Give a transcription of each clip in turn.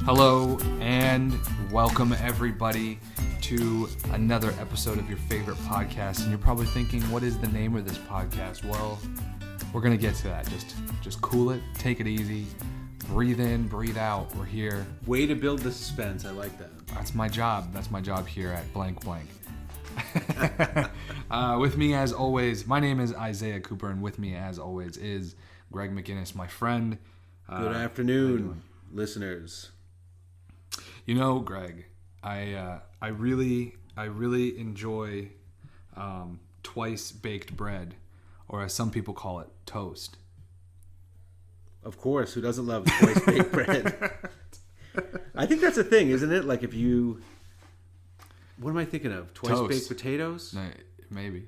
Hello and welcome everybody to another episode of your favorite podcast. And you're probably thinking, what is the name of this podcast? Well, we're going to get to that. Just cool it, take it easy, breathe in, breathe out. We're here. Way to build the suspense. I like that. That's my job. That's my job here at blank blank. With me as always, my name is Isaiah Cooper, and with me as always is Greg McGinnis, my friend. Good afternoon, listeners. You know, Greg, I really enjoy twice baked bread, or as some people call it, toast. Of course, who doesn't love twice baked bread? I think that's a thing, isn't it? Like if you, what am I thinking of? Twice baked potatoes? No, maybe.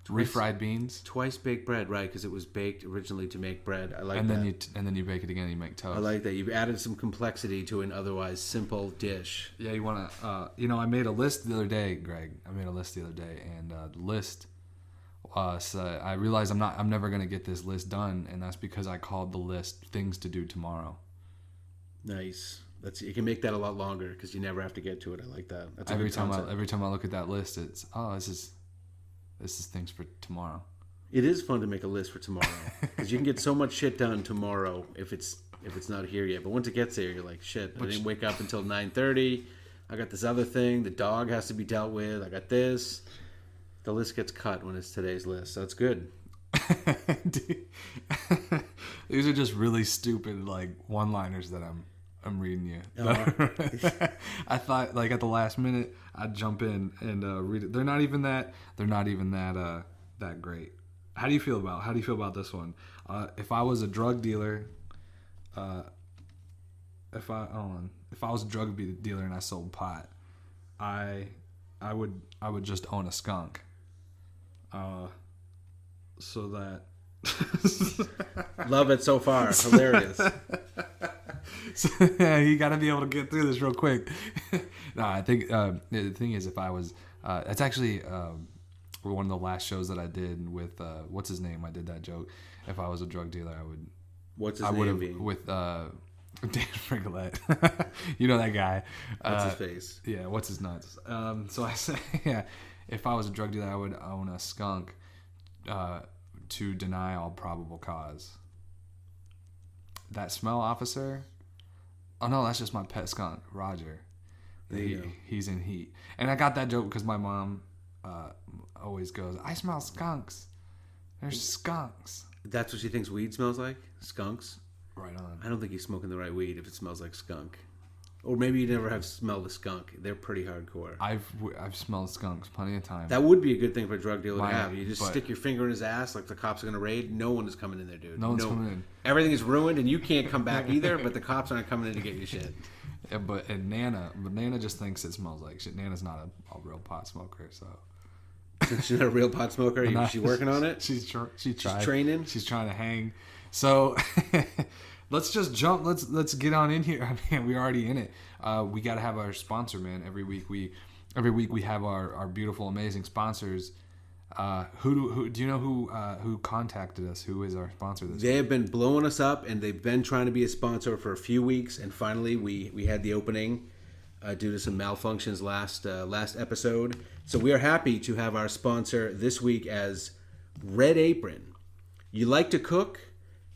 Refried beans. Twice baked bread, right? Because it was baked originally to make bread. I like and that. Then you bake it again and you make toast. I like that. You've added some complexity to an otherwise simple dish. Yeah, you want to, I made a list the other day, Greg. I made a list the other day, and the list, so I realized I'm never going to get this list done, and that's because I called the list Things to Do Tomorrow. Nice. You can make that a lot longer because you never have to get to it. I like that. That's every time I look at that list, it's, this is things for tomorrow. It is fun to make a list for tomorrow because you can get so much shit done tomorrow if it's not here yet. But once it gets there, you're like, shit, I didn't wake up until 9:30. I got this other thing. The dog has to be dealt with. I got this. The list gets cut when it's today's list, so it's good. These are just really stupid like one-liners that I'm reading you. I thought like at the last minute I'd jump in and read it. They're not even that great. How do you feel about this one? If I was a drug dealer, if I was a drug dealer and I sold pot, I would just own a skunk. So that love it so far. Hilarious. So, yeah, you got to be able to get through this real quick. No, I think the thing is, if I was, it's actually one of the last shows that I did with what's his name. I did that joke. If I was a drug dealer, I would. What's his name be? With Dan Frigolette. You know that guy. What's his face? Yeah, what's his nuts? So I say, yeah, if I was a drug dealer, I would own a skunk to deny all probable cause. That smell, officer. Oh no, that's just my pet skunk, Roger. He's in heat. And I got that joke because my mom always goes, I smell skunks. There's skunks. That's what she thinks weed smells like? Skunks? Right on. I don't think he's smoking the right weed if it smells like skunk. Or maybe you never have smelled a skunk. They're pretty hardcore. I've smelled skunks plenty of times. That would be a good thing for a drug dealer to have. You just stick your finger in his ass like the cops are going to raid. No one is coming in there, dude. No one's coming in. Everything is ruined and you can't come back either, but the cops aren't coming in to get your shit. Yeah, but Nana just thinks it smells like shit. Nana's not a real pot smoker, so. She's not a real pot smoker? Is she working on it? She's training? She's trying to hang. So... Let's just jump. Let's get on in here. I mean, we're already in it. We got to have our sponsor, man. Every week we have our beautiful, amazing sponsors. Who do you know who contacted us? Who is our sponsor this week? They have been blowing us up, and they've been trying to be a sponsor for a few weeks. And finally, we had the opening due to some malfunctions last episode. So we are happy to have our sponsor this week as Red Apron. You like to cook?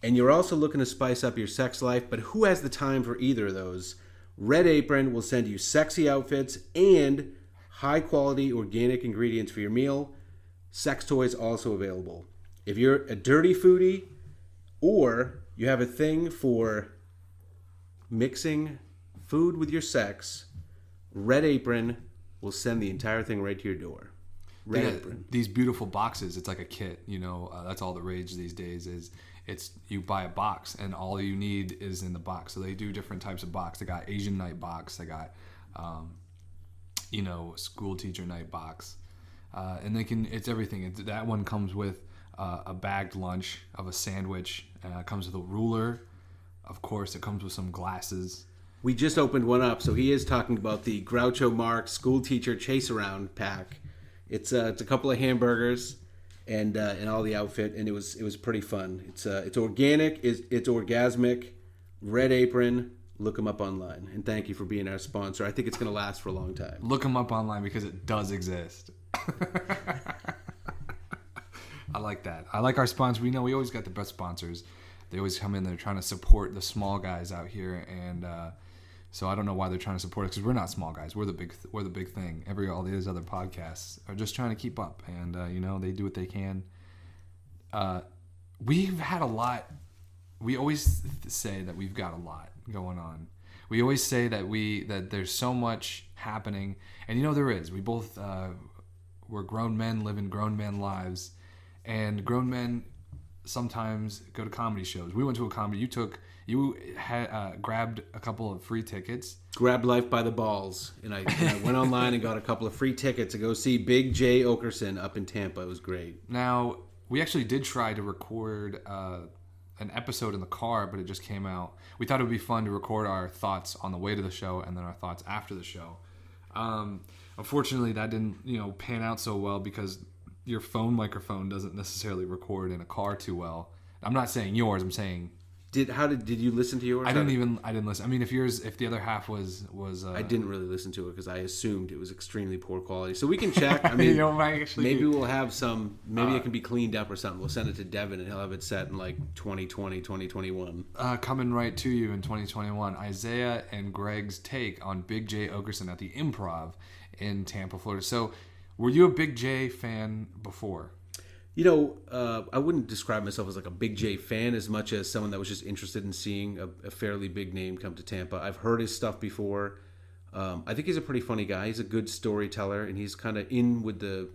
And you're also looking to spice up your sex life, but who has the time for either of those? Red Apron will send you sexy outfits and high-quality organic ingredients for your meal. Sex toys also available. If you're a dirty foodie or you have a thing for mixing food with your sex, Red Apron will send the entire thing right to your door. Red Apron. These beautiful boxes, it's like a kit, that's all the rage these days is you buy a box and all you need is in the box. So they do different types of box. They got Asian night box. They got, school teacher night box. And it's everything. That one comes with a bagged lunch of a sandwich. It comes with a ruler. Of course, it comes with some glasses. We just opened one up. So he is talking about the Groucho Marx school teacher chase around pack. It's a couple of hamburgers and all the outfit, and it was pretty fun. It's organic, it's orgasmic, Red Apron, Look them up online. And thank you for being our sponsor. I think it's going to last for a long time. Look them up online because it does exist. I like that. I like our sponsors. We know we always got the best sponsors. They always come in there trying to support the small guys out here, and so I don't know why they're trying to support us because we're not small guys. We're the big thing. All these other podcasts are just trying to keep up, and they do what they can. We've had a lot. We always say that we've got a lot going on. We always say that there's so much happening, and there is. We both we're grown men living grown men lives, and grown men sometimes go to comedy shows. We went to a comedy. You had grabbed a couple of free tickets. Grabbed life by the balls, and I went online and got a couple of free tickets to go see Big Jay Oakerson up in Tampa. It was great. Now, we actually did try to record an episode in the car, but it just came out. We thought it would be fun to record our thoughts on the way to the show and then our thoughts after the show. Unfortunately, that didn't pan out so well because your phone microphone doesn't necessarily record in a car too well. I'm not saying yours. I'm saying Did you listen to yours? I didn't listen. I mean, if the other half was I didn't really listen to it because I assumed it was extremely poor quality. So we can check. I mean, maybe we'll have some. Maybe it can be cleaned up or something. We'll send it to Devin and he'll have it set in like 2020, 2021. Coming right to you in 2021, Isaiah and Greg's take on Big Jay Oakerson at the Improv in Tampa, Florida. So, were you a Big Jay fan before? I wouldn't describe myself as like a Big J fan as much as someone that was just interested in seeing a fairly big name come to Tampa. I've heard his stuff before. I think he's a pretty funny guy. He's a good storyteller, and he's kind of in with the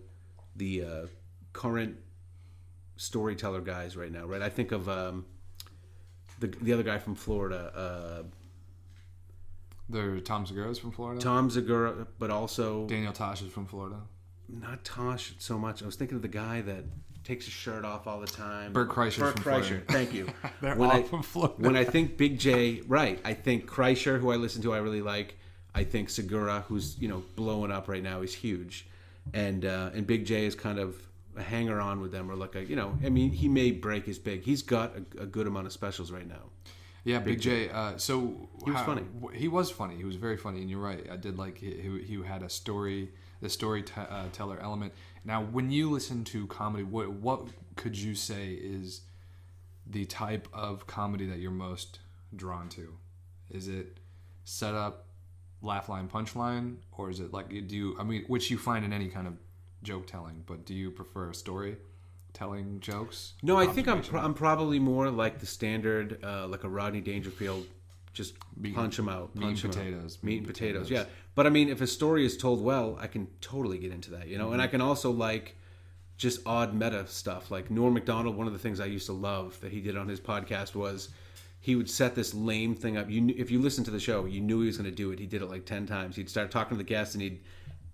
current storyteller guys right now, right? I think of the other guy from Florida. The Tom Segura's from Florida? Tom Segura, but also Daniel Tosh is from Florida. Not Tosh so much. I was thinking of the guy that takes his shirt off all the time. Bert Kreischer from Florida. Thank you. They're all from Florida. When I think Big J, right, I think Kreischer, who I listen to, I really like. I think Segura, who's blowing up right now, is huge, and Big J is kind of a hanger on with them, or like he may break his big. He's got a good amount of specials right now. Yeah, Big J. So he was funny. He was funny. He was very funny, and you're right. I did like he had a story. The storyteller element. Now, when you listen to comedy, what could you say is the type of comedy that you're most drawn to? Is it setup, laugh line, punchline, or is it like which you find in any kind of joke telling? But do you prefer story telling jokes? No, I think I'm probably more like the standard, like a Rodney Dangerfield. Just punch them out. Meat and potatoes. Yeah. But I mean, if a story is told well, I can totally get into that, Mm-hmm. And I can also like just odd meta stuff. Like Norm Macdonald, one of the things I used to love that he did on his podcast was he would set this lame thing up. If you listen to the show, you knew he was going to do it. He did it like 10 times. He'd start talking to the guests and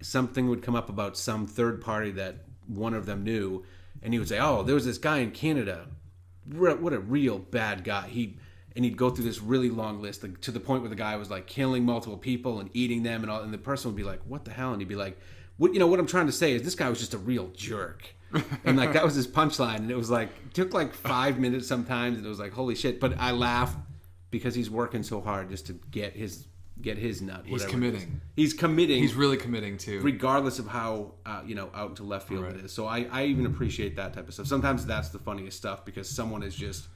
something would come up about some third party that one of them knew. And he would say, oh, there was this guy in Canada. What a real bad guy. And he'd go through this really long list to the point where the guy was like killing multiple people and eating them and all. And the person would be like, what the hell? And he'd be like, what I'm trying to say is this guy was just a real jerk. And like, that was his punchline. And it was like, it took like 5 minutes sometimes. And it was like, holy shit. But I laugh because he's working so hard just to get his nut. He's committing. He's committing. He's really committing too. Regardless of how, out into left field it is. So I even appreciate that type of stuff. Sometimes that's the funniest stuff because someone is just,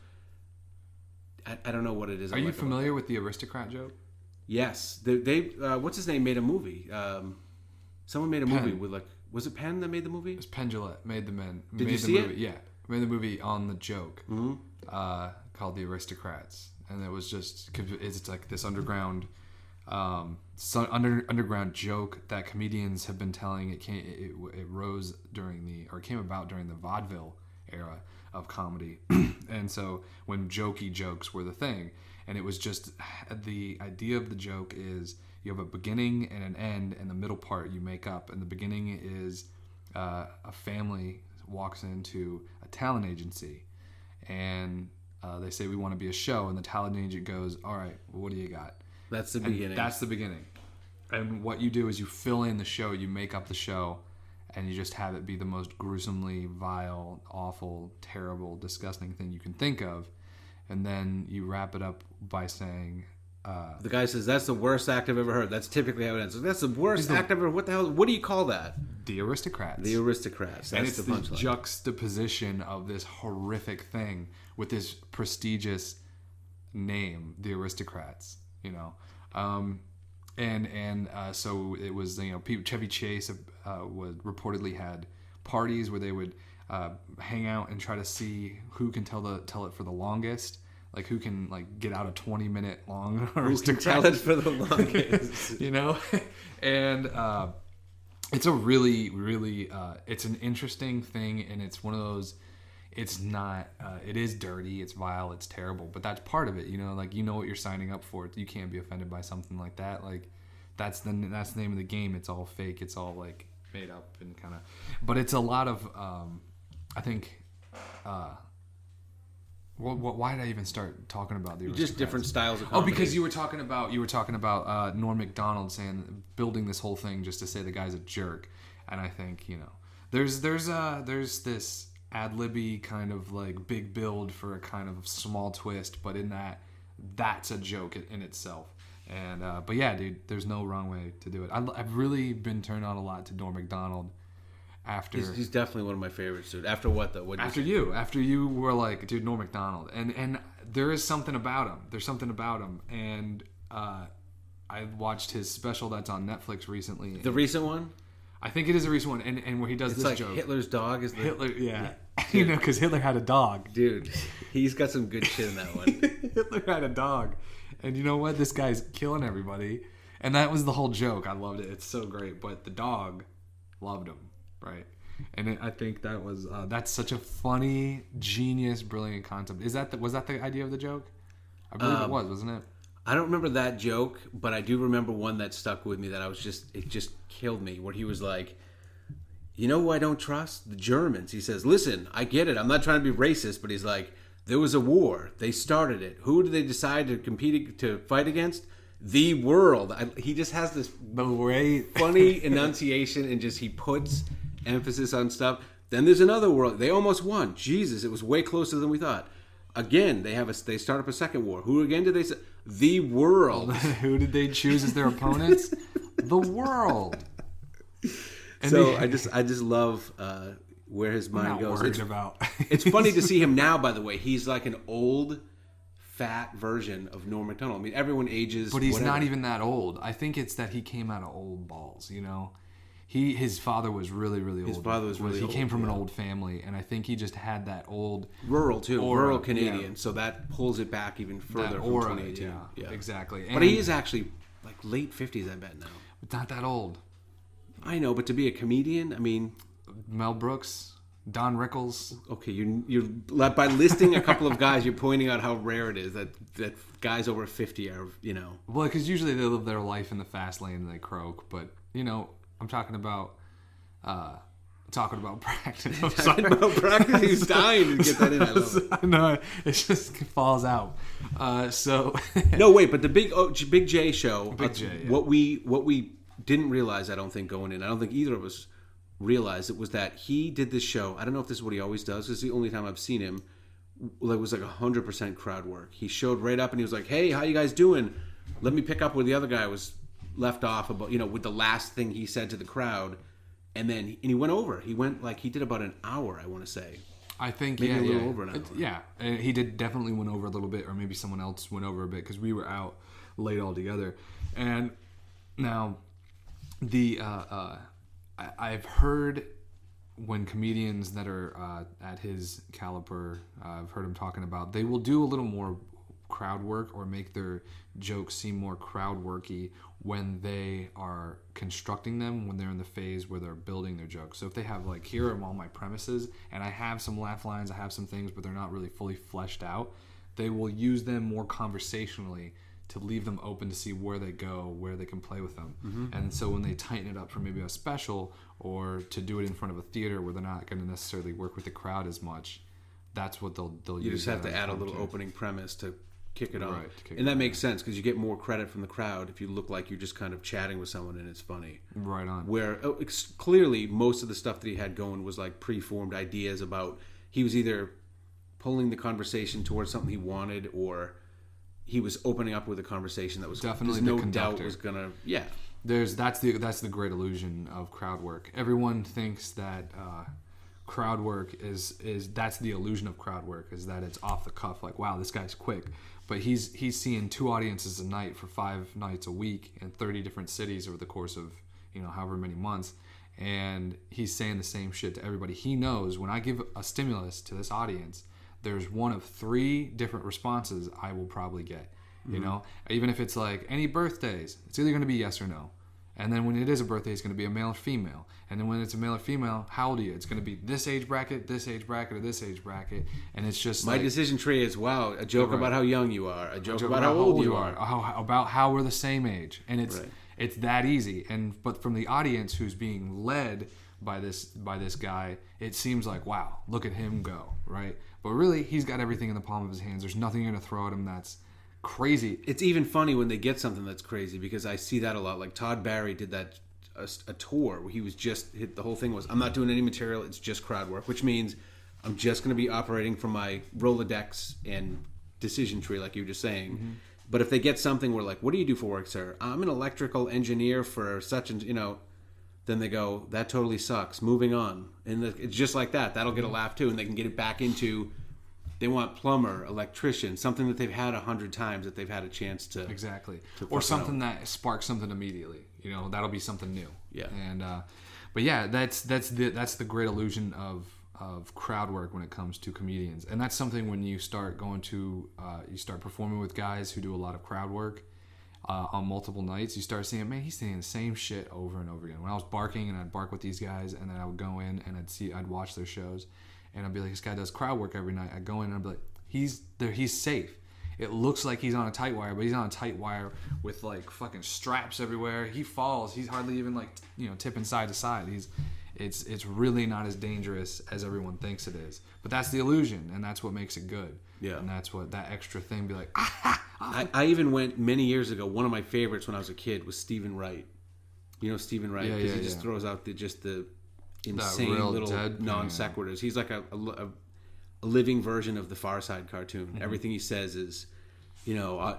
I don't know what it is. Are you familiar with the aristocrat joke? Yes. They what's his name made a movie. Someone made a movie with like, was it Penn that made the movie? It was Penn Jillette made the men. Did made you the see movie. it? Yeah, made the movie on the joke Mm-hmm. Called The Aristocrats, and it was just it's like this underground underground joke that comedians have been telling. It came about during the vaudeville era of comedy. And so when jokey jokes were the thing, and it was just the idea of the joke is you have a beginning and an end, and the middle part you make up. And the beginning is a family walks into a talent agency, and they say, we want to be a show, and the talent agent goes, all right, well, what do you got? That's the And beginning. that's the beginning. And what you do is you fill in the show, you make up the show, and you just have it be the most gruesomely vile, awful, terrible, disgusting thing you can think of. And then you wrap it up by saying, The guy says, that's the worst act I've ever heard. That's typically how it ends. That's the worst act I've ever. What the hell? What do you call that? The Aristocrats. The Aristocrats. And That's it's the the punchline. juxtaposition of this horrific thing with this prestigious name, the Aristocrats. You know, so it was, you know, Chevy Chase was reportedly had parties where they would hang out and try to see who can tell it for the longest. Like, who can, like, get out a 20-minute long Aristocrat. Tell it for the longest. You know? And it's a really, really, it's an interesting thing, and it's one of those, it's not, it is dirty, it's vile, it's terrible, but that's part of it, you know? Like, you know what you're signing up for. You can't be offended by something like that. Like, that's the name of the game. It's all fake. It's all, like, made up and kind of, but it's a lot of, I think, why did I even start talking about the Aristocrats? Just different styles of Oh, comedy. because you were talking about Norm Macdonald saying, building this whole thing just to say the guy's a jerk, and I think, you know, there's this ad-libby kind of, like, big build for a kind of small twist, but in that's a joke in itself. And but yeah, dude, there's no wrong way to do it. I've really been turned on a lot to Norm Macdonald. After He's definitely one of my favorites, dude. After what, though? After you were like, dude, Norm Macdonald, and there is something about him. There's something about him, and I watched his special that's on Netflix recently. The recent one? I think it is a recent one, and where he does It's this like joke. Hitler's dog is the... Hitler, yeah. You know, because Hitler had a dog. Dude, he's got some good shit in that one. Hitler had a dog, and you know what? This guy's killing everybody, and that was the whole joke. I loved it. It's so great, but the dog loved him. Right, and I think that was that's such a funny, genius, brilliant concept. Was that the idea of the joke? I believe it was, wasn't it? I don't remember that joke, but I do remember one that stuck with me that it just killed me. Where he was like, "You know who I don't trust? The Germans." He says, "Listen, I get it. I'm not trying to be racist, but he's like, there was a war. They started it. Who did they decide to fight against? The world." He just has this funny enunciation, and just he puts emphasis on stuff. Then there's another world. They almost won. Jesus, it was way closer than we thought. Again, they start up a second war. Who again did they say? The world. Who did they choose as their opponents? The world. And so I just love where his mind goes. It's funny to see him now. By the way, he's like an old, fat version of Norm Macdonald. I mean, everyone ages, but he's whatever. not even that old. I think it's that he came out of old balls. You know, his father was really, really old. His father was really old. He came from an old family, and I think he just had that old rural too, aura, rural Canadian. Yeah. So that pulls it back even further that from aura, 2018. Yeah, exactly. But he is actually like late 50s, I bet now. But not that old. I know, but to be a comedian, I mean, Mel Brooks, Don Rickles. Okay, you're by listing a couple of guys, you're pointing out how rare it is that guys over 50 are, you know. Well, because usually they live their life in the fast lane and they croak. But you know, I'm talking about practice. I'm sorry. About practice. He's dying to get that in. I love it. No, it just falls out. So no, wait, but the Big J show. Big J. Yeah. What we didn't realize, I don't think going in, I don't think either of us realized it, was that he did this show. I don't know if this is what he always does. This is the only time I've seen him. It was like 100% crowd work. He showed right up and he was like, "Hey, how you guys doing? Let me pick up where the other guy was left off about, you know, with the last thing he said to the crowd." And he went over. He did about an hour, I want to say. I think maybe a little over an hour. Yeah, and he definitely went over a little bit, or maybe someone else went over a bit because we were out late altogether. And now I've heard when comedians that are at his caliber, I've heard him talking about, they will do a little more crowd work or make their jokes seem more crowd worky when they are constructing them, when they're in the phase where they're building their jokes. So if they have like, here are all my premises and I have some laugh lines, I have some things, but they're not really fully fleshed out, they will use them more conversationally to leave them open to see where they go, where they can play with them. Mm-hmm. And so when they tighten it up for maybe a special or to do it in front of a theater where they're not going to necessarily work with the crowd as much, that's what they'll use. You just have to add a little opening premise to kick it off. Right, and that makes sense because you get more credit from the crowd if you look like you're just kind of chatting with someone and it's funny. Right on. Where clearly most of the stuff that he had going was like preformed ideas about, he was either pulling the conversation towards something he wanted or he was opening up with a conversation that was Definitely there's the no conductor. doubt was gonna That's the great illusion of crowd work. Everyone thinks that crowd work is that's the illusion of crowd work, is that it's off the cuff, like, wow, this guy's quick. But he's seeing 2 audiences a night for 5 nights a week in 30 different cities over the course of, you know, however many months, and he's saying the same shit to everybody. He knows when I give a stimulus to this audience, there's one of 3 different responses I will probably get. You know, even if it's like any birthdays, it's either going to be yes or no. And then when it is a birthday, it's going to be a male or female. And then when it's a male or female, how old are you? It's going to be this age bracket, this age bracket, or this age bracket. And it's just my decision tree is, wow, a joke about how young you are, a joke about how old you are, about how we're the same age. And it's that easy. But from the audience who's being led by this guy, it seems like, wow, look at him go, right? But really, he's got everything in the palm of his hands. There's nothing you're going to throw at him that's crazy. It's even funny when they get something that's crazy, because I see that a lot. Like Todd Barry did that a tour where he was the whole thing was, I'm not doing any material, it's just crowd work, which means I'm just going to be operating from my Rolodex and decision tree, like you were just saying. Mm-hmm. But if they get something where, like, what do you do for work, sir? I'm an electrical engineer for such and, you know, then they go, that totally sucks, moving on. And it's just like that. That'll get a laugh too, and they can get it back into, they want plumber, electrician, something that they've had 100 times that they've had a chance to or something that sparks something immediately. You know, that'll be something new. Yeah. And but yeah, that's the great illusion of crowd work when it comes to comedians, and that's something when you start going to you start performing with guys who do a lot of crowd work on multiple nights. You start seeing, man, he's saying the same shit over and over again. When I was barking, and I'd bark with these guys, and then I would go in and I'd watch their shows. And I'd be like, this guy does crowd work every night. I'd go in and I'd be like, he's there, he's safe. It looks like he's on a tight wire, but he's on a tight wire with like fucking straps everywhere. He falls. He's hardly even like, you know, tipping side to side. It's really not as dangerous as everyone thinks it is. But that's the illusion, and that's what makes it good. Yeah. And that's what that extra thing be like. I even went many years ago. One of my favorites when I was a kid was Stephen Wright. You know Stephen Wright, because he just throws out the insane little non sequiturs. He's like a living version of the Far Side cartoon. Mm-hmm. Everything he says is, you know,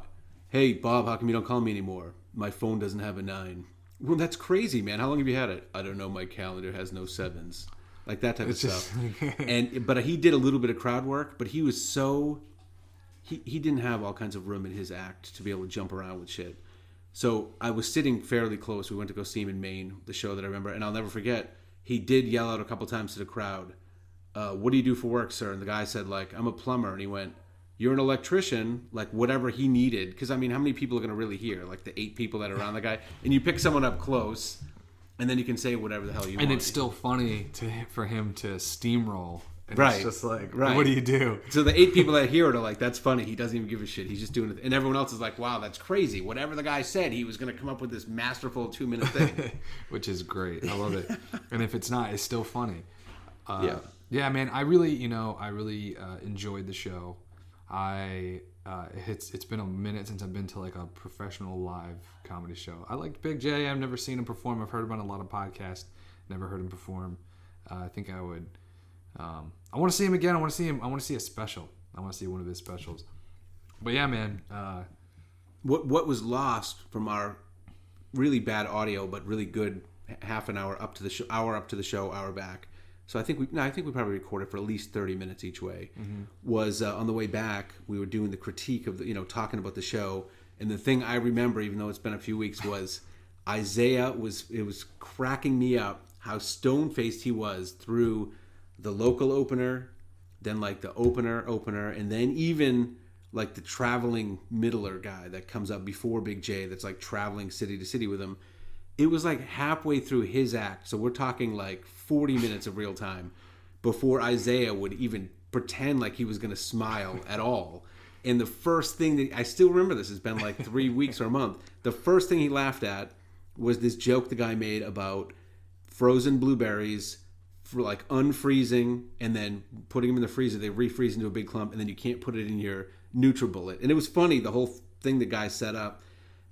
hey Bob, how come you don't call me anymore? My phone doesn't have a 9. Well, that's crazy, man. How long have you had it? I don't know. My calendar has no 7s. Like that type of stuff. But he did a little bit of crowd work, but he was so he didn't have all kinds of room in his act to be able to jump around with shit. So I was sitting fairly close. We went to go see him in Maine, the show that I remember, and I'll never forget. He did yell out a couple times to the crowd, what do you do for work, sir? And the guy said, like, I'm a plumber. And he went, you're an electrician, like whatever he needed. Because, I mean, how many people are going to really hear? Like the 8 people that are around the guy. And you pick someone up close, and then you can say whatever the hell you want. And it's still funny for him to steamroll. And right. It's just like, what do you do? So the 8 people that hear it are like, that's funny. He doesn't even give a shit. He's just doing it. And everyone else is like, wow, that's crazy. Whatever the guy said, he was going to come up with this masterful 2-minute thing. Which is great. I love it. And if it's not, it's still funny. Yeah. Yeah, man. I really enjoyed the show. It's been a minute since I've been to like a professional live comedy show. I liked Big J. I've never seen him perform. I've heard him on a lot of podcasts. Never heard him perform. I think I would. I want to see him again. I want to see a special. I want to see one of his specials. But yeah, man. What was lost from our really bad audio, but really good half an hour up to the show, hour back. So I think we probably recorded for at least 30 minutes each way. Mm-hmm. Was on the way back, we were doing the critique of talking about the show, and the thing I remember, even though it's been a few weeks, was Isaiah was cracking me up how stone-faced he was through the local opener, then like the opener, and then even like the traveling middler guy that comes up before Big J that's like traveling city to city with him. It was like halfway through his act, so we're talking like 40 minutes of real time before Isaiah would even pretend like he was going to smile at all. And the first thing that I still remember, this has been like 3 weeks or a month, the first thing he laughed at was this joke the guy made about frozen blueberries for like unfreezing and then putting them in the freezer. They refreeze into a big clump, and then you can't put it in your NutriBullet. And it was funny, the whole thing the guy set up.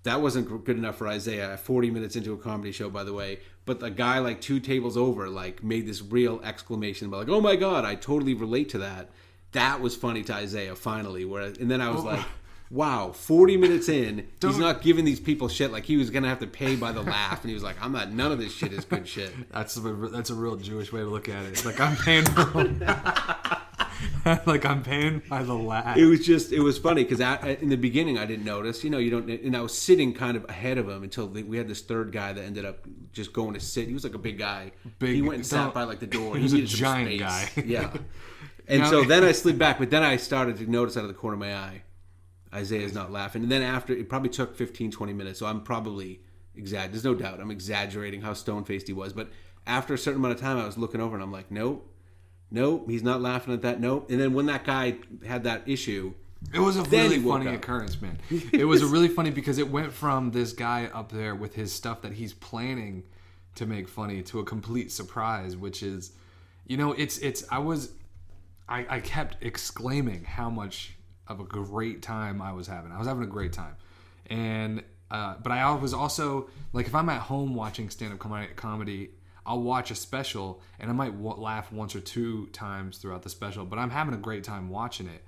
That wasn't good enough for Isaiah. 40 minutes into a comedy show, by the way. But the guy like 2 tables over like made this real exclamation about like, oh my God, I totally relate to that. That was funny to Isaiah finally. And then I was like, wow, 40 minutes in, he's not giving these people shit like he was going to have to pay by the laugh. And he was like, none of this shit is good shit. That's a real Jewish way to look at it. It's like, I'm paying like I'm paying by the laugh. It was funny because in the beginning I didn't notice, you don't, and I was sitting kind of ahead of him until we had this third guy that ended up just going to sit. He was like a big guy. He went and sat by like the door. He was a giant guy. Yeah. And so then I slid back, but then I started to notice out of the corner of my eye, Isaiah's not laughing. And then after, it probably took 15, 20 minutes. So I'm probably there's no doubt I'm exaggerating how stone-faced he was. But after a certain amount of time, I was looking over and I'm like, nope, he's not laughing at that. Nope. And then when that guy had that issue, it was a really funny occurrence, man. It was a really funny because it went from this guy up there with his stuff that he's planning to make funny to a complete surprise, which is, I kept exclaiming how much of a great time I was having. I was having a great time. And but I was also, like, if I'm at home watching stand-up comedy, I'll watch a special and I might laugh once or two times throughout the special, but I'm having a great time watching it.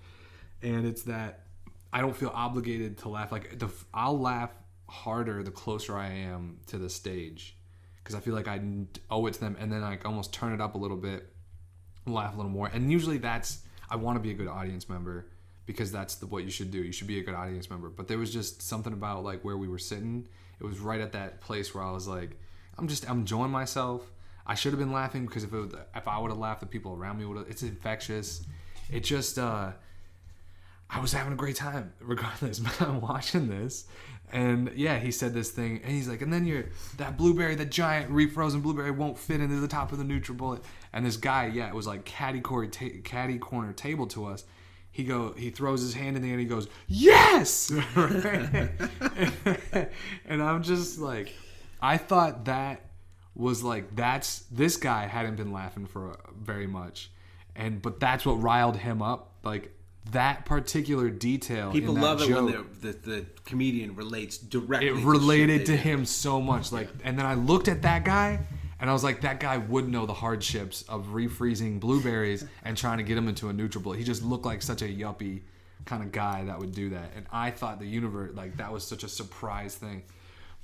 And it's that I don't feel obligated to laugh. Like, I'll laugh harder the closer I am to the stage because I feel like I owe it to them, and then I almost turn it up a little bit, laugh a little more. And usually I want to be a good audience member because that's what you should do. You should be a good audience member. But there was just something about like where we were sitting. It was right at that place where I was like, I'm enjoying myself. I should have been laughing because if I would have laughed, the people around me would have. It's infectious. It just I was having a great time regardless. I'm watching this, and yeah, he said this thing, and he's like, and then that blueberry, that giant refrozen blueberry, won't fit into the top of the NutriBullet. And this guy, it was like catty corner table to us. He throws his hand in the air and he goes, yes! And I'm just like, I thought that was like, this guy hadn't been laughing for very much. But that's what riled him up. Like, that particular detail. People in that love joke, it when the comedian relates directly. It related to him so much. Like, and then I looked at that guy, and I was like, that guy would know the hardships of refreezing blueberries and trying to get them into a NutriBullet. He just looked like such a yuppie kind of guy that would do that. And I thought the universe, like, that was such a surprise thing.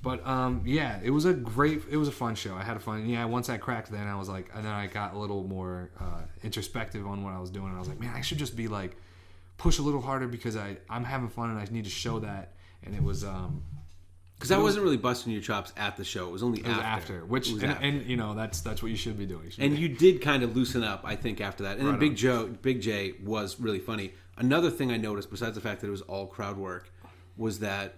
But it was a fun show. I had fun. Yeah, once I cracked, then I was like, and then I got a little more introspective on what I was doing. And I was like, man, I should just be like, push a little harder because I'm having fun and I need to show that. And it was because I wasn't really busting your chops at the show. It was only after. Which that's what you should be doing. You did kind of loosen up, I think, after that. And then Big J was really funny. Another thing I noticed, besides the fact that it was all crowd work, was that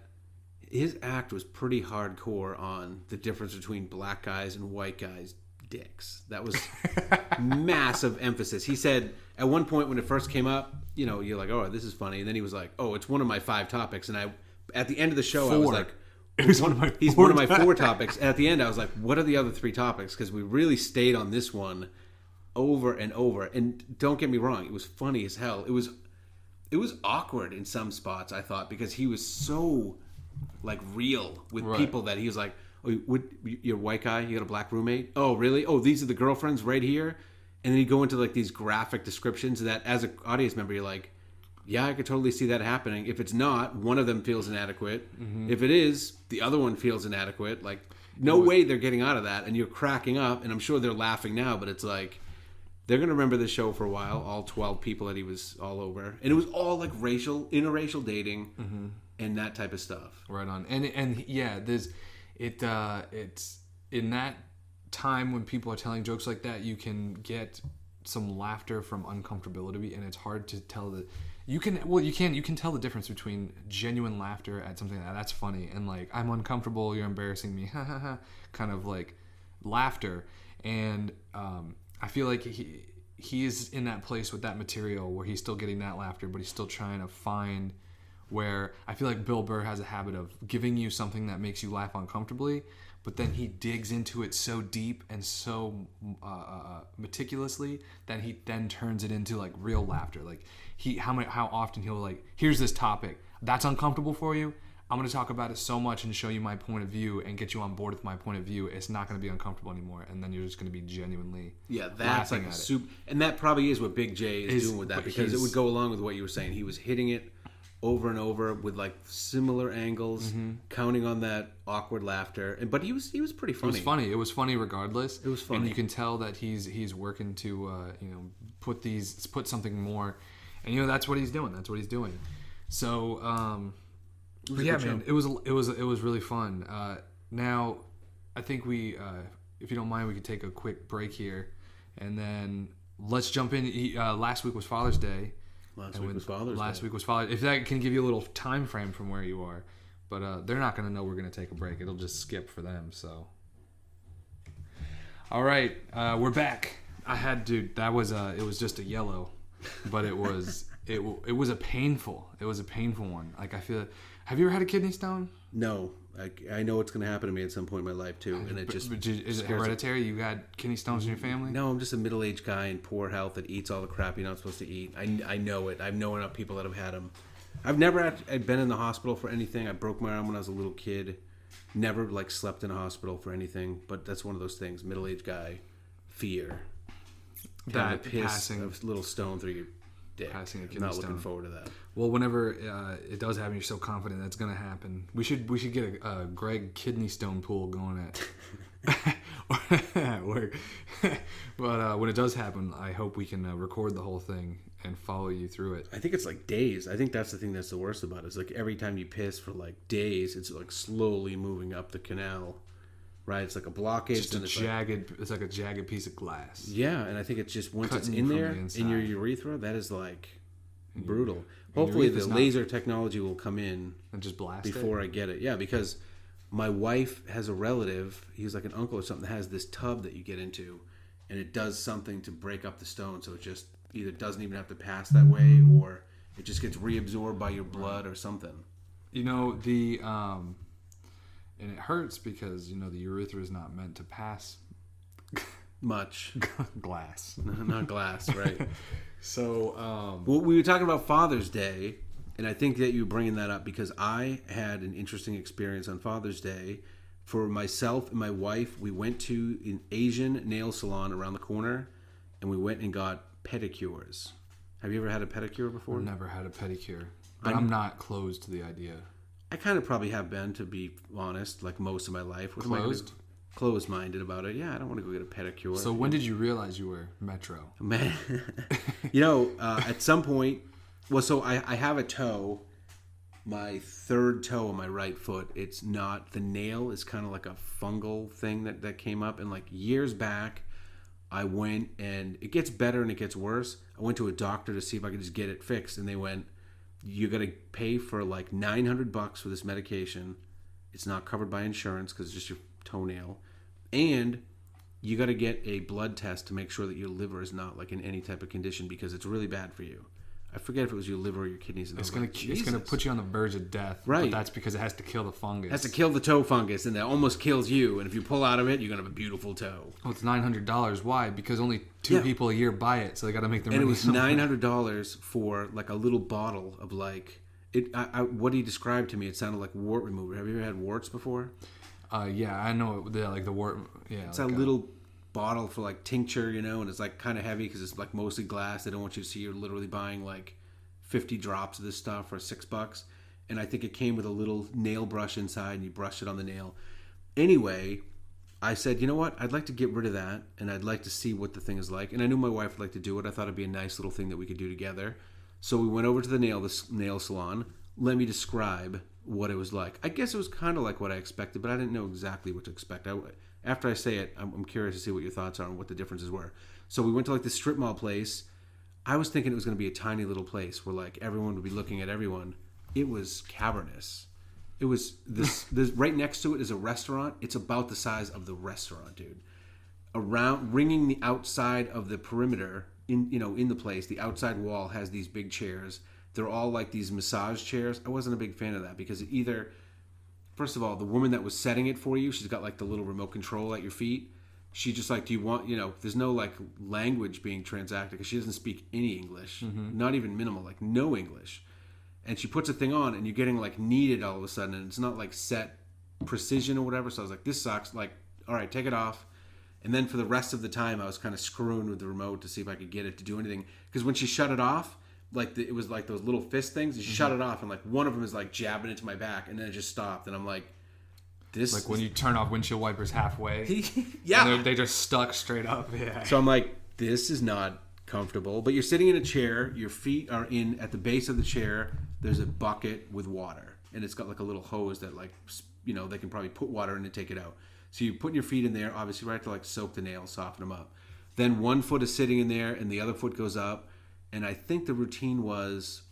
his act was pretty hardcore on the difference between black guys and white guys' dicks. That was massive emphasis. He said at one point when it first came up, you're like, oh, this is funny. And then he was like, oh, it's one of my 5 topics. And at the end of the show, I was like, he's one of my 4 topics. And at the end, I was like, what are the other 3 topics? Because we really stayed on this one over and over. And don't get me wrong, it was funny as hell. It was awkward in some spots, I thought, because he was so like real with people that he was like, oh, you're a white guy, you got a black roommate? Oh, really? Oh, these are the girlfriends right here? And then you go into like these graphic descriptions that as an audience member, you're like, yeah, I could totally see that happening. If it's not, one of them feels inadequate. Mm-hmm. If it is, the other one feels inadequate. Like, no way they're getting out of that. And you're cracking up, and I'm sure they're laughing now, but it's like, they're going to remember this show for a while, all 12 people that he was all over. And it was all like interracial dating and that type of stuff. Right on. And yeah, it's in that time when people are telling jokes like that, you can get some laughter from uncomfortability, and it's hard to tell you can tell the difference between genuine laughter at something that's funny and like, I'm uncomfortable, you're embarrassing me, ha ha ha, kind of like laughter. And I feel like he's in that place with that material where he's still getting that laughter, but he's still trying to find where I feel like Bill Burr has a habit of giving you something that makes you laugh uncomfortably, but then he digs into it so deep and so meticulously that he then turns it into like real laughter. Like how often he'll like, here's this topic that's uncomfortable for you, I'm going to talk about it so much and show you my point of view and get you on board with my point of view. It's not going to be uncomfortable anymore, and then you're just going to be genuinely that's like a and that probably is what Big J is doing with that, because it would go along with what you were saying. He was hitting it over and over with like similar angles, counting on that awkward laughter. But he was pretty funny. It was funny. It was funny regardless. It was funny. And you can tell that he's working to put something more, and that's what he's doing. That's what he's doing. So but yeah, man, it was really fun. Now I think we if you don't mind, we could take a quick break here, and then let's jump in. Last week was Father's Day. Last week was Father's Day. If that can give you a little time frame from where you are, but they're not going to know we're going to take a break. It'll just skip for them. So, all right, we're back. That was it was just a yellow, but it was a painful one. Like I feel. Have you ever had a kidney stone? No, I know it's going to happen to me at some point in my life too, and is it hereditary? You got kidney stones in your family? No, I'm just a middle-aged guy in poor health that eats all the crap you're not supposed to eat. I know it. I know enough people that have had them. I've never been in the hospital for anything. I broke my arm when I was a little kid. Never like slept in a hospital for anything. But that's one of those things. Middle-aged guy, fear. That passing a little stone through your dick. Passing a kidney not stone. Looking forward to that. Well, whenever it does happen, you're so confident that's going to happen. We should get a Greg kidney stone pool going at work. But when it does happen, I hope we can record the whole thing and follow you through it. I think it's like days. I think that's the thing that's the worst about it. It's like every time you piss for like days, it's like slowly moving up the canal. Right? It's like a blockage. It's like a jagged piece of glass. Yeah, and I think it's just once it's Cutting in you there from the in your inside. urethra, that is like brutal. Hopefully the laser technology will come in And just blast before I get it. Yeah, because my wife has a relative, he's like an uncle or something, that has this tub that you get into, and it does something to break up the stone, so it just either doesn't even have to pass that way, or it just gets reabsorbed by your blood or something. And it hurts because the urethra is not meant to pass Much. glass. Not glass, right? So well, we were talking about Father's Day, and I think that you're bringing that up because I had an interesting experience on Father's Day. For myself and my wife, we went to an Asian nail salon around the corner, and we went and got pedicures. Have you ever had a pedicure before? I've never had a pedicure, but I'm not closed to the idea. I kind of probably have been, to be honest, like most of my life. Closed? Closed-minded about it. Yeah, I don't want to go get a pedicure. So when did you realize you were Metro? Man, at some point, so I have a toe, my third toe on my right foot. It's not, the nail is kind of like a fungal thing that came up. And like years back, I went, and it gets better and it gets worse. I went to a doctor to see if I could just get it fixed. And they went, you got to pay for like $900 for this medication. It's not covered by insurance because it's just your toenail. And you got to get a blood test to make sure that your liver is not like in any type of condition because it's really bad for you. I forget if it was your liver or your kidneys. It's gonna put you on the verge of death. Right. But that's because it has to kill the fungus. It has to kill the toe fungus, and that almost kills you. And if you pull out of it, you're gonna have a beautiful toe. Well, it's $900. Why? Because only two people a year buy it, so they got to make their money. And it was somewhere. $900 for like a little bottle of like it. What he described to me, it sounded like wart remover. Have you ever had warts before? Yeah, I know. Like the wart. Yeah, it's like a little bottle for like tincture, and it's like kind of heavy because it's like mostly glass. They don't want you to see you're literally buying like 50 drops of this stuff for $6. And I think it came with a little nail brush inside, and you brush it on the nail. Anyway, I said, you know what? I'd like to get rid of that, and I'd like to see what the thing is like. And I knew my wife would like to do it. I thought it'd be a nice little thing that we could do together. So we went over to the nail salon. Let me describe what it was like. I guess it was kind of like what I expected, but I didn't know exactly what to expect. After I say it, I'm curious to see what your thoughts are and what the differences were. So we went to like the strip mall place. I was thinking it was going to be a tiny little place where like everyone would be looking at everyone. It was cavernous. It was this right next to it is a restaurant. It's about the size of the restaurant, dude. Around ringing the outside of the perimeter in the place, the outside wall has these big chairs. They're all like these massage chairs. I wasn't a big fan of that because first of all, the woman that was setting it for you, she's got like the little remote control at your feet. She just like, do you want, there's no like language being transacted because she doesn't speak any English, not even minimal, like no English. And she puts a thing on and you're getting like kneaded all of a sudden and it's not like set precision or whatever. So I was like, this sucks. Like, all right, take it off. And then for the rest of the time, I was kind of screwing with the remote to see if I could get it to do anything. Because when she shut it off, it was like those little fist things. You shut it off, and like one of them is like jabbing into my back, and then it just stopped, and I'm like, this. Like when you turn off windshield wipers halfway. Yeah. And they just stuck straight up. Yeah. So I'm like, this is not comfortable. But you're sitting in a chair. Your feet are in at the base of the chair. There's a bucket with water, and it's got like a little hose that like they can probably put water in and take it out. So you put your feet in there. Obviously, right to like soak the nails, soften them up. Then one foot is sitting in there, and the other foot goes up. And I think the routine was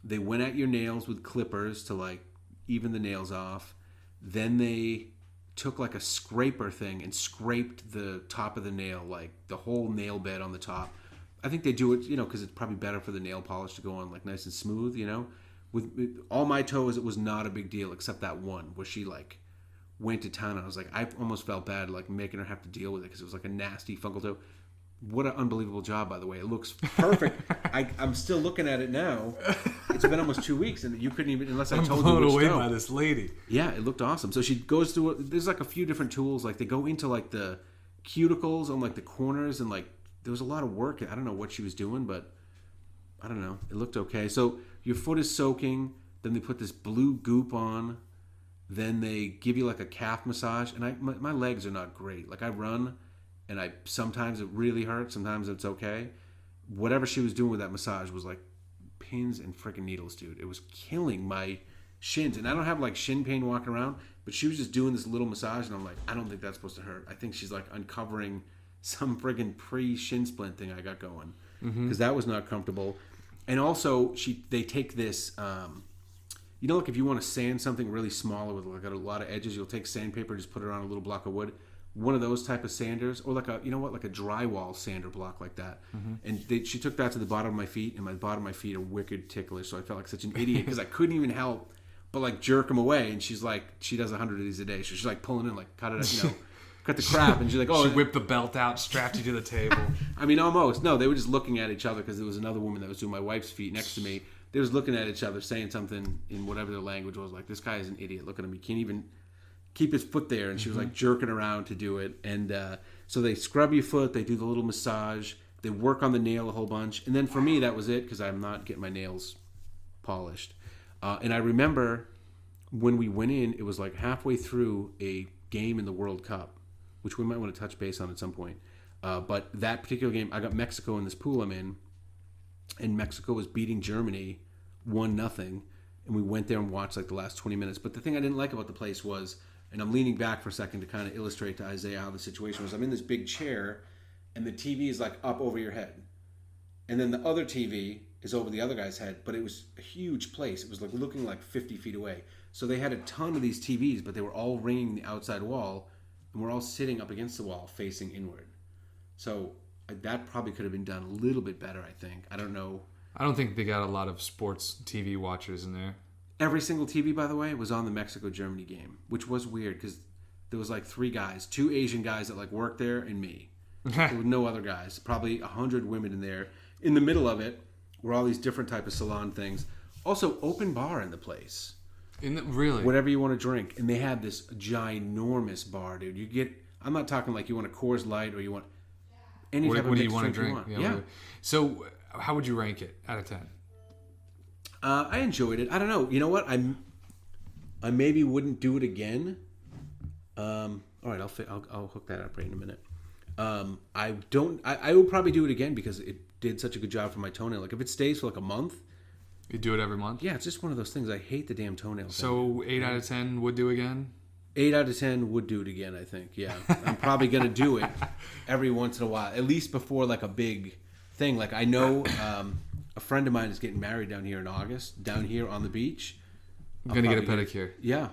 they went at your nails with clippers to like even the nails off. Then they took like a scraper thing and scraped the top of the nail, like the whole nail bed on the top. I think they do it, because it's probably better for the nail polish to go on like nice and smooth, With all my toes, it was not a big deal except that one where she like went to town. And I was like, I almost felt bad like making her have to deal with it because it was like a nasty fungal toe. What an unbelievable job, by the way. It looks perfect. I'm still looking at it now. It's been almost 2 weeks, and you couldn't even, unless I told you blown which away toe. by this lady. Yeah, it looked awesome. So she goes through, there's like a few different tools. Like they go into like the cuticles on like the corners, and like there was a lot of work. I don't know what she was doing, but I don't know. It looked okay. So your foot is soaking. Then they put this blue goop on. Then they give you like a calf massage. And my legs are not great. Like I run, and sometimes it really hurts, sometimes it's okay. Whatever she was doing with that massage was like pins and freaking needles, dude. It was killing my shins. And I don't have like shin pain walking around, but she was just doing this little massage, and I'm like, I don't think that's supposed to hurt. I think she's like uncovering some friggin' pre-shin splint thing I got going, because that was not comfortable. And also, they take this, like if you want to sand something really small with like a lot of edges, you'll take sandpaper, just put it on a little block of wood. One of those type of sanders, or like a drywall sander block like that. And she took that to the bottom of my feet, and my bottom of my feet are wicked ticklish. So I felt like such an idiot because I couldn't even help but like jerk them away. And she's like, she does 100 of these a day, so she's like pulling in, like cut it, cut the crap. And she's like, oh, she whipped the belt out, strapped you to the table. I mean, almost. No, they were just looking at each other because there was another woman that was doing my wife's feet next to me. They was looking at each other, saying something in whatever their language was. Like, this guy is an idiot. Look at him. He can't even keep his foot there. And she was like jerking around to do it. And so they scrub your foot. They do the little massage. They work on the nail a whole bunch. And then for me, that was it, because I'm not getting my nails polished. And I remember when we went in, it was like halfway through a game in the World Cup, which we might want to touch base on at some point. But that particular game, I got Mexico in this pool I'm in, and Mexico was beating Germany 1-0, and we went there and watched like the last 20 minutes. But the thing I didn't like about the place was, and I'm leaning back for a second to kind of illustrate to Isaiah how the situation was. I'm in this big chair, and the TV is like up over your head, and then the other TV is over the other guy's head. But it was a huge place. It was like looking like 50 feet away. So they had a ton of these TVs, but they were all ringing the outside wall, and we're all sitting up against the wall facing inward. So that probably could have been done a little bit better, I think. I don't know. I don't think they got a lot of sports TV watchers in there. Every single TV, by the way, was on the Mexico-Germany game, which was weird because there was like 3 guys, 2 Asian guys that like worked there, and me. There were no other guys. Probably 100 women in there. In the middle of it were all these different type of salon things. Also, open bar in the place. Really? Whatever you want to drink. And they had this ginormous bar, dude. You get, I'm not talking like you want a Coors Light or you want any type of what do you mixed want to drink drink? you want. Yeah. So how would you rank it out of 10? I enjoyed it. I don't know. You know what? I maybe wouldn't do it again. All right, I'll hook that up right in a minute. I will probably do it again because it did such a good job for my toenail. Like if it stays for like a month. You do it every month? Yeah, it's just one of those things. I hate the damn toenail thing. So 8 out of 10 would do again? 8 out of 10 would do it again, I think. Yeah. I'm probably going to do it every once in a while, at least before like a big thing. Like I know a friend of mine is getting married down here in August, down here on the beach. I'm going to get a pedicure. Yeah.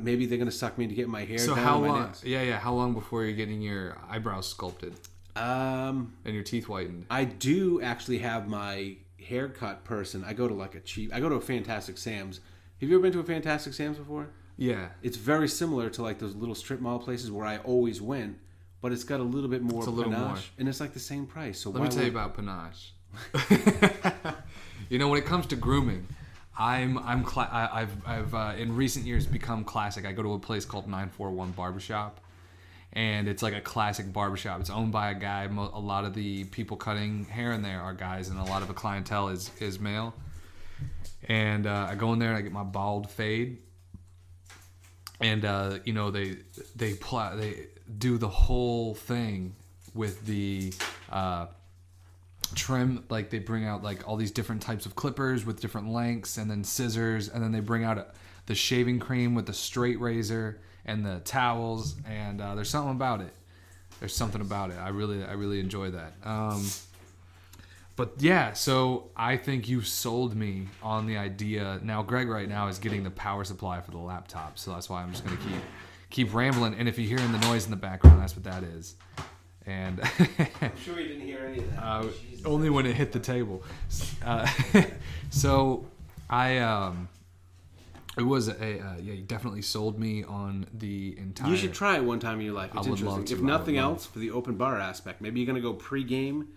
Maybe they're going to suck me to get my hair so down. How my long? nails. Yeah. How long before you're getting your eyebrows sculpted? And your teeth whitened? I do actually have my haircut person. I go to a Fantastic Sam's. Have you ever been to a Fantastic Sam's before? Yeah. It's very similar to like those little strip mall places where I always went, but it's got a little bit more panache, and it's like the same price. So let me tell you about panache. When it comes to grooming, I've in recent years become classic. I go to a place called 941 Barbershop, and it's like a classic barbershop. It's owned by a guy. A lot of the people cutting hair in there are guys, and a lot of the clientele is male. And I go in there and I get my bald fade, and you know, they do the whole thing with the trim. Like, they bring out like all these different types of clippers with different lengths, and then scissors, and then they bring out the shaving cream with the straight razor and the towels, and there's something about it. I really enjoy that. But yeah, so I think you sold me on the idea. Now Greg right now is getting the power supply for the laptop, so that's why I'm just gonna keep rambling. And if you're hearing the noise in the background, that's what that is. And I'm sure you didn't hear any of that. Only when it hit the table. So I it was yeah, you definitely sold me on the entire. You should try it one time in your life. It's would love interesting. to. If nothing else, for the open bar aspect, maybe you're gonna go pre-game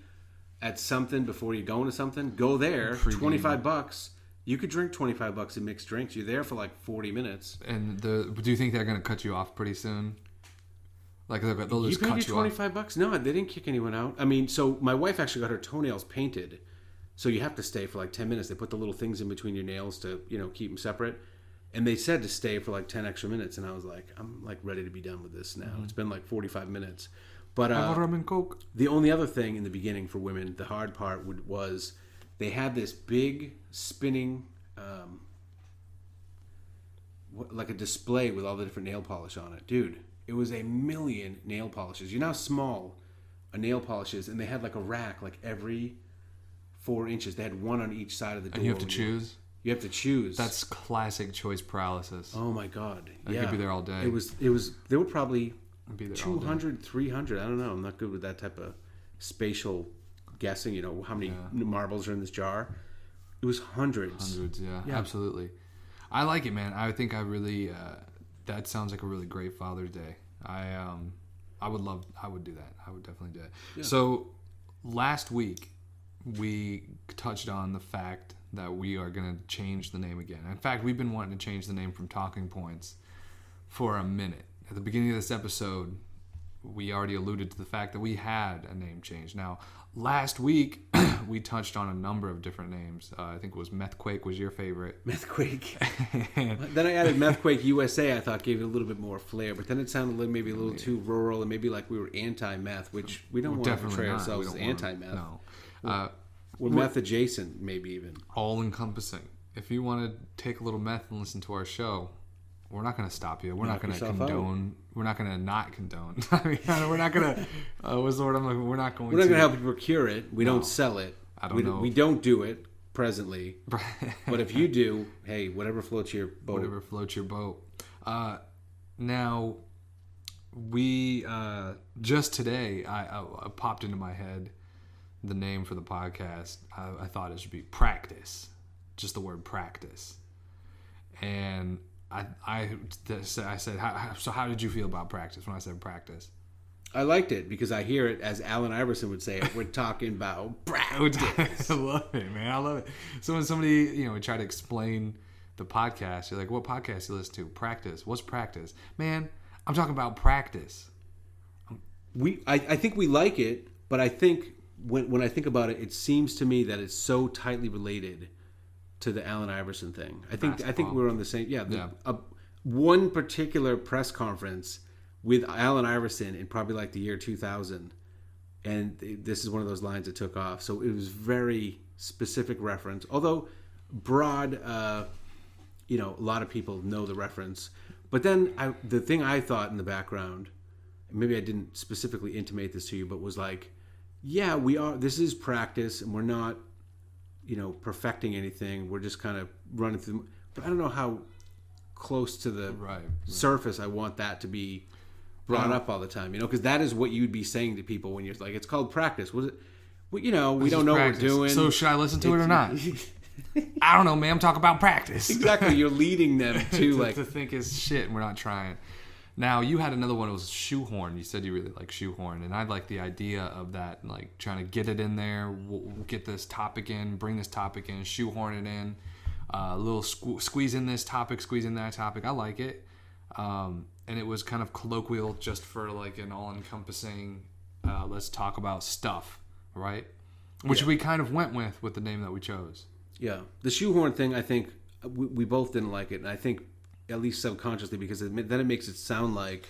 at something before you go into something. Go there, Pre-game. $25. You could drink $25 in mixed drinks. You're there for like 40 minutes. And do you think they're gonna cut you off pretty soon? Like they'll You just paid cut your you off. $25? No, they didn't kick anyone out. I mean, so my wife actually got her toenails painted. So you have to stay for like 10 minutes. They put the little things in between your nails to, keep them separate. And they said to stay for like 10 extra minutes. And I was like, I'm like ready to be done with this now. It's been like 45 minutes. But Have a rum and coke. the only other thing in the beginning for women, the hard part was they had this big spinning, like a display with all the different nail polish on it. Dude, it was a million nail polishes. You know how small a nail polish is? And they had like a rack like every 4 inches. They had one on each side of the door. And you have to choose. You have to choose. That's classic choice paralysis. Oh my God. I could be there all day. It was, there were probably I'd be there all day. 200, 300. I don't know. I'm not good with that type of spatial guessing. How many marbles are in this jar? It was hundreds. Hundreds, yeah, absolutely. I like it, man. I think I really. That sounds like a really great Father's Day. I would do that. I would definitely do it. Yeah. So last week we touched on the fact that we are going to change the name again. In fact, we've been wanting to change the name from Talking Points for a minute. At the beginning of this episode, we already alluded to the fact that we had a name change. Now, last week, we touched on a number of different names. I think it was Methquake was your favorite. Methquake. Then I added Methquake USA. I thought gave it a little bit more flair, but then it sounded like maybe a little too rural and maybe like we were anti-meth, which we don't want to portray ourselves as anti-meth. No. We're meth adjacent, maybe even. All encompassing. If you want to take a little meth and listen to our show, we're not going to stop you. We're not going to condone. We're not going to not condone. I mean, we're not going to. What's the word I'm looking? We're not going. We're not going to help you procure it. We don't sell it. I don't know. We don't do it presently. But if you do, hey, whatever floats your boat. Whatever floats your boat. Now, we just today, I popped into my head the name for the podcast. I thought it should be Practice, just the word practice. And I said, so how did you feel about Practice when I said practice? I liked it because I hear it as Allen Iverson would say it. We're talking about practice. I love it, man. I love it. So when somebody, would try to explain the podcast, you're like, what podcast you listen to? Practice. What's practice? Man, I'm talking about practice. I think we like it, but I think when I think about it, it seems to me that it's so tightly related to the Allen Iverson thing. I think we're on the same. One particular press conference with Allen Iverson in probably like the year 2000, and this is one of those lines that took off. So it was very specific reference, although broad. A lot of people know the reference. But then the thing I thought in the background, maybe I didn't specifically intimate this to you, but was like, yeah, we are. This is practice, and we're not, perfecting anything. We're just kind of running through. But I don't know how close to the surface I want that to be brought up all the time. Because that is what you'd be saying to people when you're like, it's called practice. Was it? Well, we don't know practice. What we're doing. So should I listen to it or not? I don't know, man. I'm talking about practice. Exactly. You're leading them to to think it's shit, and we're not trying. Now, you had another one. It was shoehorn. You said you really like shoehorn, and I like the idea of that, like trying to get it in there, get this topic in, bring this topic in, shoehorn it in, a little squeeze in this topic, squeeze in that topic. I like it. and it was kind of colloquial just for like an all-encompassing let's talk about stuff, right? Which we kind of went with the name that we chose. Yeah. The shoehorn thing, I think we both didn't like it, and I think at least subconsciously, because then it makes it sound like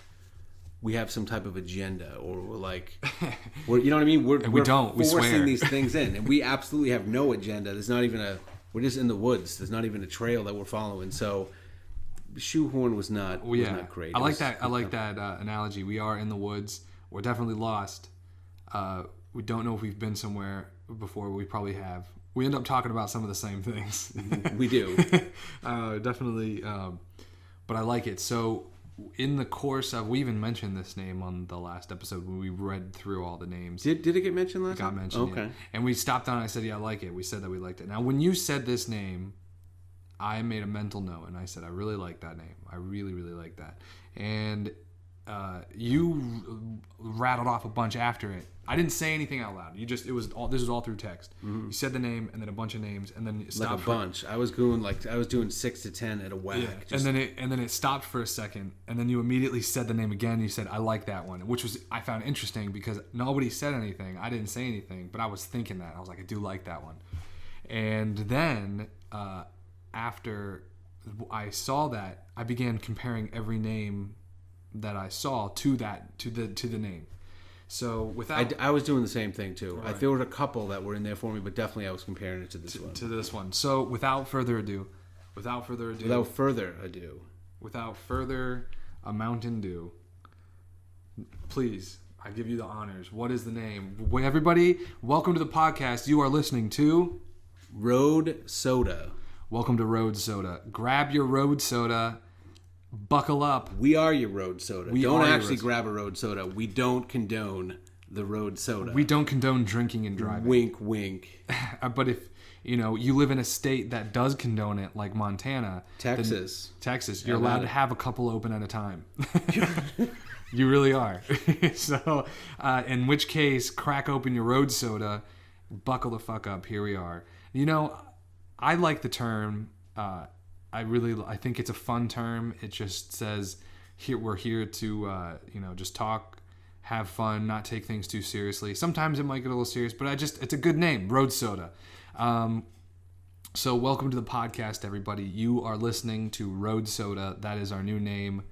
we have some type of agenda, or we're like, you know what I mean? We're don't. We forcing swear. these things in, and we absolutely have no agenda. There's not even we're just in the woods. There's not even a trail that we're following. So shoehorn was not great. I like that analogy. We are in the woods. We're definitely lost. We don't know if we've been somewhere before. We probably have. We end up talking about some of the same things. We do. Definitely. But I like it. So in the course of, we even mentioned this name on the last episode when we read through all the names. Did it get mentioned last time? It got mentioned. Okay. Yeah. And we stopped down and I said, yeah, I like it. We said that we liked it. Now, when you said this name, I made a mental note and I said, I really like that name. I really, really like that. And you rattled off a bunch after it. I didn't say anything out loud. This was all through text. Mm-hmm. You said the name and then a bunch of names and then it stopped. Like a bunch. I was doing 6 to 10 at a whack. Yeah. And then it stopped for a second and then you immediately said the name again. You said, I like that one, which I found interesting because nobody said anything. I didn't say anything, but I was thinking that. I was like, I do like that one. And then after I saw that, I began comparing every name that I saw to the name. So without, I was doing the same thing too. Right. There were a couple that were in there for me, but definitely I was comparing it to this one. To this one. So without further a Mountain Dew, please, I give you the honors. What is the name? Everybody, welcome to the podcast. You are listening to Road Soda. Welcome to Road Soda. Grab your Road Soda. Buckle up. We are your road soda. Don't actually grab a road soda. We don't condone the road soda. We don't condone drinking and driving. Wink, wink. But if you live in a state that does condone it, like Montana, Texas, you're allowed to have a couple open at a time. You really are. So, in which case, crack open your road soda, buckle the fuck up. Here we are. I like the term. I think it's a fun term. It just says we're here to just talk, have fun, not take things too seriously. Sometimes it might get a little serious, but it's a good name, Road Soda. So welcome to the podcast, everybody. You are listening to Road Soda. That is our new name,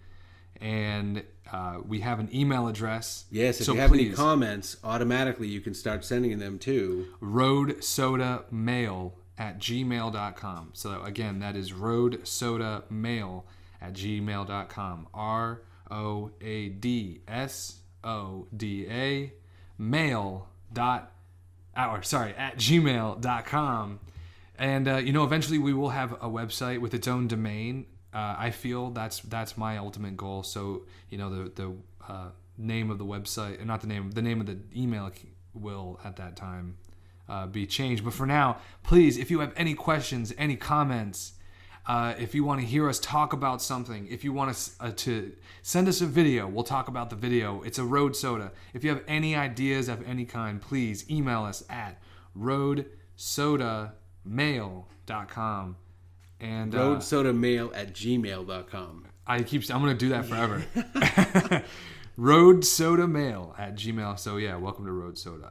and we have an email address. Yes, if you have any comments, automatically you can start sending them to roadsodamail@gmail.com. So again, that is roadsodamail@gmail.com. ROADSODA @gmail.com. And eventually we will have a website with its own domain. I feel that's my ultimate goal. So the name of the website, and not the name of the email will at that time be changed. But for now, please, if you have any questions, any comments, if you want to hear us talk about something, if you want us to send us a video, we'll talk about the video. It's a Road Soda. If you have any ideas of any kind, please email us at roadsodamail.com. And roadsodamail@gmail.com. I'm going to do that forever. roadsodamail@gmail. So yeah, welcome to Road Soda.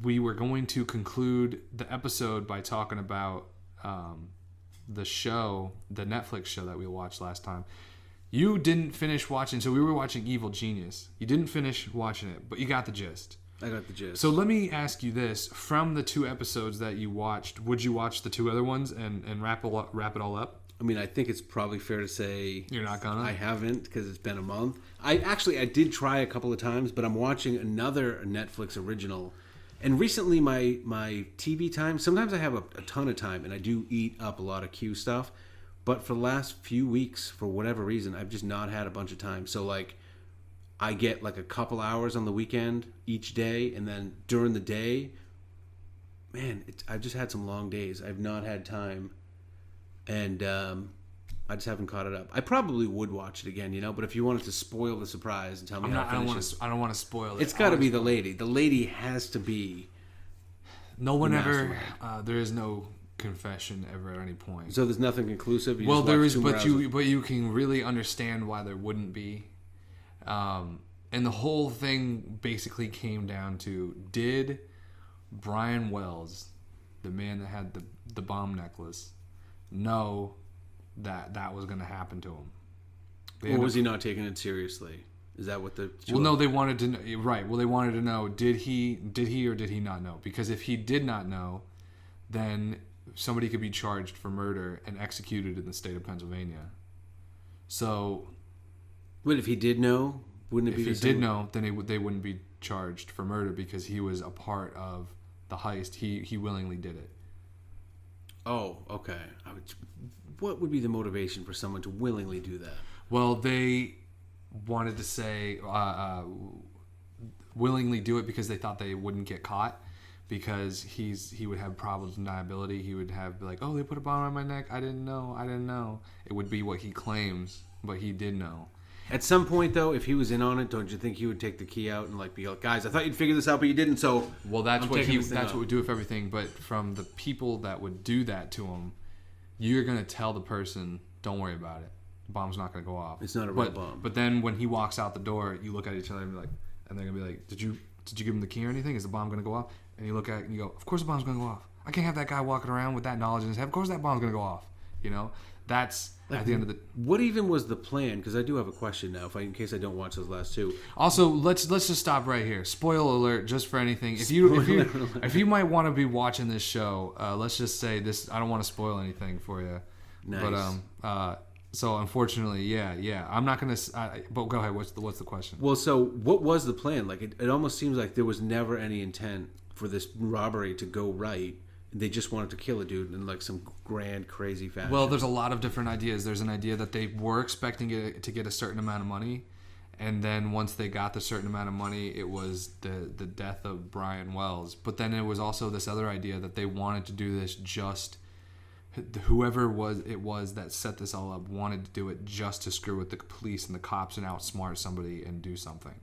We were going to conclude the episode by talking about the Netflix show that we watched last time. You didn't finish watching, so we were watching Evil Genius. You didn't finish watching it, but you got the gist. I got the gist. So let me ask you this. From the 2 episodes that you watched, would you watch the 2 other ones and wrap it all up? I mean, I think it's probably fair to say you're not gonna. I haven't, because it's been a month. I did try a couple of times, but I'm watching another Netflix original. And recently, my TV time. Sometimes I have a ton of time, and I do eat up a lot of Q stuff. But for the last few weeks, for whatever reason, I've just not had a bunch of time. So I get a couple hours on the weekend each day, and then during the day, man, I've just had some long days. I've not had time. And I just haven't caught it up. I probably would watch it again, but if you wanted to spoil the surprise and tell me how to finish it. I don't want to spoil it. It's got to be the lady. The lady has to be. No one ever. There is no confession ever at any point. So there's nothing conclusive. Well, there is, but you can really understand why there wouldn't be. And the whole thing basically came down to, did Brian Wells, the man that had the bomb necklace, know that was going to happen to him? Or was he not taking it seriously? Is that what the... Well, no, they wanted to know. Right. Well, they wanted to know, did he or did he not know? Because if he did not know, then somebody could be charged for murder and executed in the state of Pennsylvania. So... But if he did know, wouldn't it be the same? If he did know, then they wouldn't be charged for murder because he was a part of the heist. He willingly did it. Oh, okay. What would be the motivation for someone to willingly do that? Well, they wanted to say willingly do it because they thought they wouldn't get caught, because he would have problems with deniability. He would have like, oh, they put a bomb on my neck. I didn't know. It would be what he claims, but he did know. At some point, though, if he was in on it, don't you think he would take the key out and like be like, guys, I thought you'd figure this out, but you didn't. So well, that's what would do with everything. But from the people that would do that to him, you're gonna tell the person, don't worry about it. The bomb's not gonna go off. It's not a real bomb. But then when he walks out the door, you look at each other and be like, and they're gonna be like, did you give him the key or anything? Is the bomb gonna go off? And you look at it and you go, of course the bomb's gonna go off. I can't have that guy walking around with that knowledge in his head. Of course that bomb's gonna go off. You know, that's like, at the end of the. What even was the plan? Because I do have a question now, in case I don't watch those last two. Also, let's just stop right here. Spoiler alert, just for anything. If you might want to be watching this show, let's just say this. I don't want to spoil anything for you. Nice. But so unfortunately, yeah. I'm not gonna. But go ahead. What's the question? Well, so what was the plan? Like it almost seems like there was never any intent for this robbery to go right. They just wanted to kill a dude in like some grand, crazy fashion. Well, there's a lot of different ideas. There's an idea that they were expecting it to get a certain amount of money, and then once they got the certain amount of money, it was the death of Brian Wells. But then it was also this other idea that they wanted to do this just whoever it was that set this all up wanted to do it just to screw with the police and the cops and outsmart somebody and do something.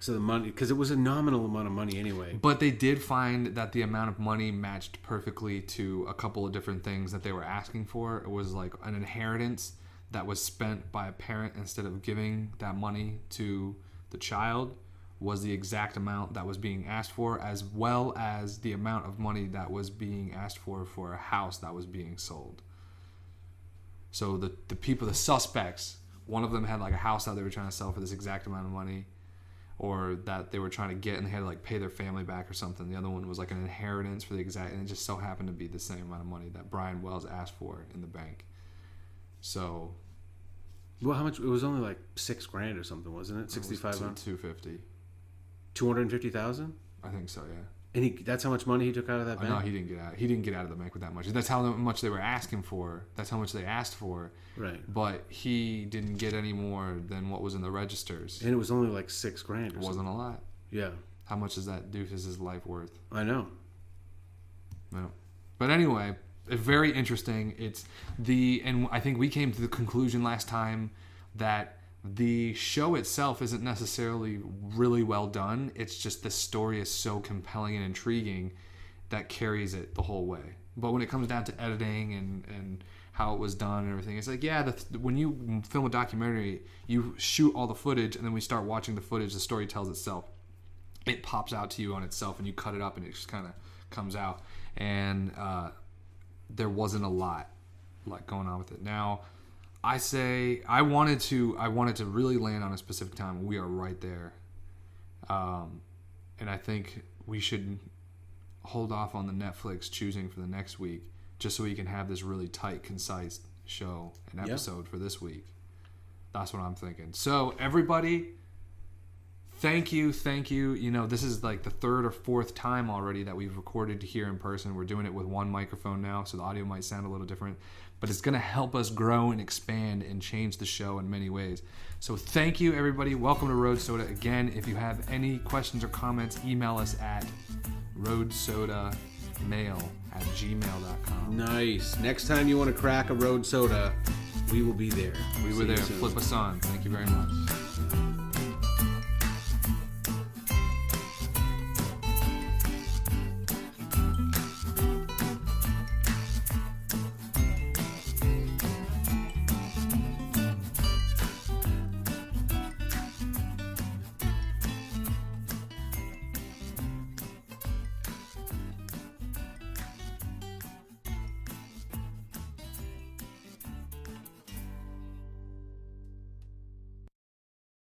So the money, because it was a nominal amount of money anyway. But they did find that the amount of money matched perfectly to a couple of different things that they were asking for. It was like an inheritance that was spent by a parent instead of giving that money to the child was the exact amount that was being asked for, as well as the amount of money that was being asked for a house that was being sold. So the people, the suspects, one of them had like a house that they were trying to sell for this exact amount of money, or that they were trying to get and they had to like pay their family back or something. The other one was like an inheritance for the exact, and it just so happened to be the same amount of money that Brian Wells asked for in the bank. So, well, how much? It was only like $6,000 or something, wasn't it? 65. 250. 250,000. I think so, yeah. And that's how much money he took out of that bank? No, he didn't get out. He didn't get out of the bank with that much. That's how much they were asking for. That's how much they asked for. Right. But he didn't get any more than what was in the registers. And it was only like $6,000. It wasn't a lot. Yeah. How much is that doofus's life worth? I know. No. But anyway, very interesting. And I think we came to the conclusion last time that the show itself isn't necessarily really well done. It's just the story is so compelling and intriguing that carries it the whole way. But when it comes down to editing and how it was done and everything, it's like, yeah, when you film a documentary, you shoot all the footage and then we start watching the footage, the story tells itself. It pops out to you on itself and you cut it up and it just kind of comes out. And there wasn't a lot going on with it. Now, I wanted to really land on a specific time. We are right there, and I think we should hold off on the Netflix choosing for the next week, just so we can have this really tight, concise show and episode for this week. That's what I'm thinking. So everybody, thank you. You know, this is like the third or fourth time already that we've recorded here in person. We're doing it with one microphone now, so the audio might sound a little different. But it's going to help us grow and expand and change the show in many ways. So thank you, everybody. Welcome to Road Soda. Again, if you have any questions or comments, email us at roadsodamail@gmail.com. Nice. Next time you want to crack a road soda, we will be there. We were there. Flip us on. Thank you very much.